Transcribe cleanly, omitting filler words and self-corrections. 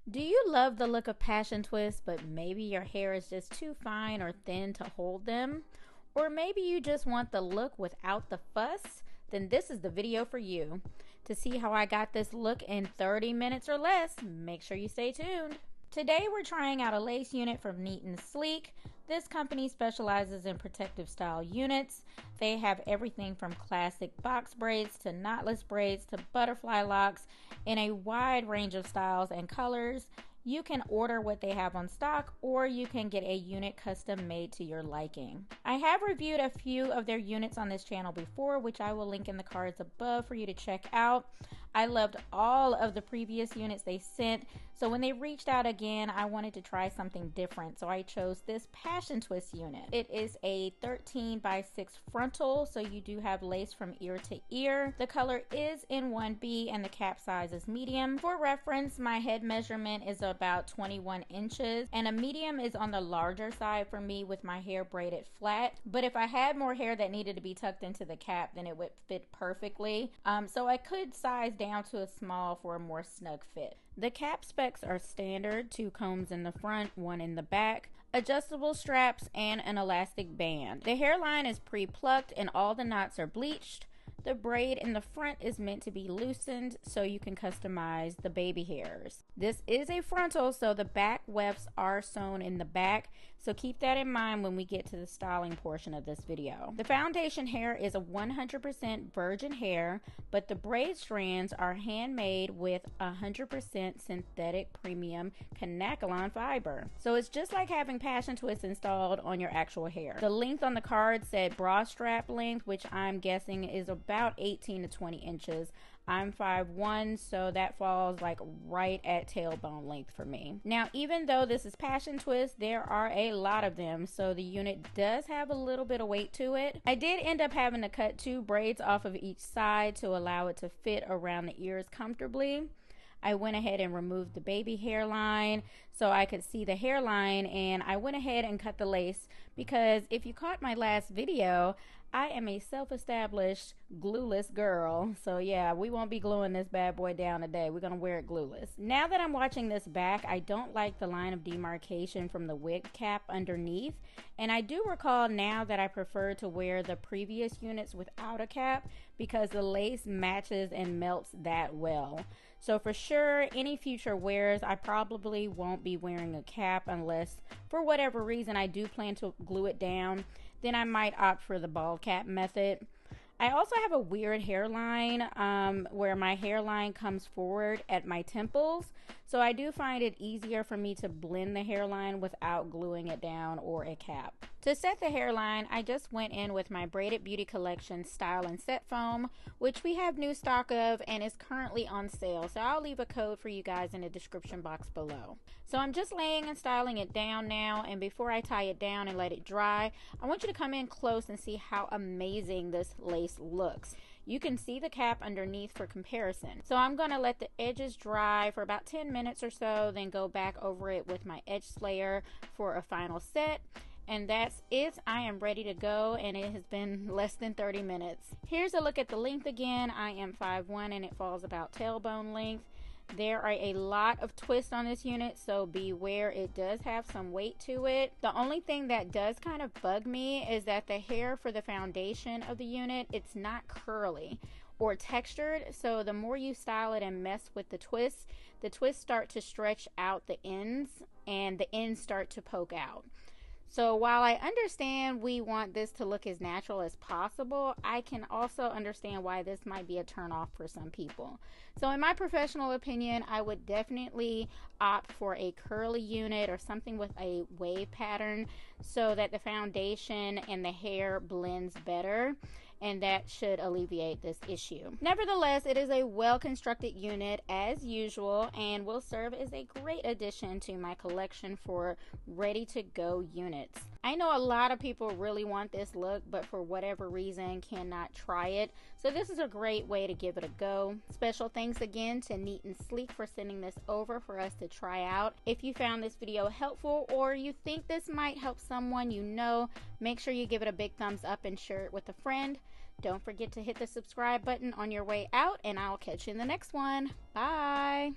Do you love the look of passion twists, but maybe your hair is just too fine or thin to hold them? Or maybe you just want the look without the fuss? Then this is the video for you. To see how I got this look in 30 minutes or less, make sure you stay tuned. Today we're trying out a lace unit from Neatandsleek. This company specializes in protective style units. They have everything from classic box braids to knotless braids to butterfly locks in a wide range of styles and colors. You can order what they have on stock, or you can get a unit custom made to your liking. I have reviewed a few of their units on this channel before, which I will link in the cards above for you to check out. I loved all of the previous units they sent, so when they reached out again, I wanted to try something different, so I chose this passion twist unit. It is a 13 by 6 frontal, so you do have lace from ear to ear. The color is in 1B and the cap size is medium. For reference, my head measurement is about 21 inches, and a medium is on the larger side for me with my hair braided flat. But if I had more hair that needed to be tucked into the cap, then it would fit perfectly. So I could size down to a small for a more snug fit. The cap specs are standard: 2 combs in the front, 1 in the back, adjustable straps, and an elastic band. The hairline is pre-plucked and all the knots are bleached. The braid in the front is meant to be loosened so you can customize the baby hairs. This is a frontal, so the back wefts are sewn in the back, so keep that in mind when we get to the styling portion of this video. The foundation hair is a 100% virgin hair, but the braid strands are handmade with 100% synthetic premium Canacolon fiber. So it's just like having passion twists installed on your actual hair. The length on the card said bra strap length, which I'm guessing is about 18 to 20 inches. I'm 5'1", so that falls like right at tailbone length for me. Now, even though this is passion twist, there are a lot of them, so the unit does have a little bit of weight to it. I did end up having to cut 2 braids off of each side to allow it to fit around the ears comfortably. I went ahead and removed the baby hairline so I could see the hairline, and I went ahead and cut the lace because if you caught my last video, I am a self-established glueless girl. So yeah, we won't be gluing this bad boy down today. We're gonna wear it glueless. Now that I'm watching this back, I don't like the line of demarcation from the wig cap underneath. And I do recall now that I prefer to wear the previous units without a cap because the lace matches and melts that well. So for sure, any future wears, I probably won't be wearing a cap unless for whatever reason I do plan to glue it down. Then I might opt for the bald cap method. I also have a weird hairline where my hairline comes forward at my temples. So I do find it easier for me to blend the hairline without gluing it down or a cap. To set the hairline, I just went in with my Braided Beauty Collection Style and Set Foam, which we have new stock of and is currently on sale. So I'll leave a code for you guys in the description box below. So I'm just laying and styling it down now, and before I tie it down and let it dry, I want you to come in close and see how amazing this lace looks. You can see the cap underneath for comparison. So I'm going to let the edges dry for about 10 minutes or so, then go back over it with my edge slayer for a final set. And that's it. I am ready to go, and it has been less than 30 minutes. Here's a look at the length again. I am 5'1", and it falls about tailbone length. There are a lot of twists on this unit, so beware, it does have some weight to it. The only thing that does kind of bug me is that the hair for the foundation of the unit, it's not curly or textured, so the more you style it and mess with the twists start to stretch out the ends, and the ends start to poke out. So while I understand we want this to look as natural as possible, I can also understand why this might be a turn off for some people. So in my professional opinion, I would definitely opt for a curly unit or something with a wave pattern so that the foundation and the hair blends better, and that should alleviate this issue. Nevertheless, it is a well-constructed unit as usual and will serve as a great addition to my collection for ready-to-go units. I know a lot of people really want this look, but for whatever reason cannot try it, so this is a great way to give it a go. Special thanks again to Neatandsleek for sending this over for us to try out. If you found this video helpful or you think this might help someone you know, make sure you give it a big thumbs up and share it with a friend. Don't forget to hit the subscribe button on your way out, and I'll catch you in the next one. Bye!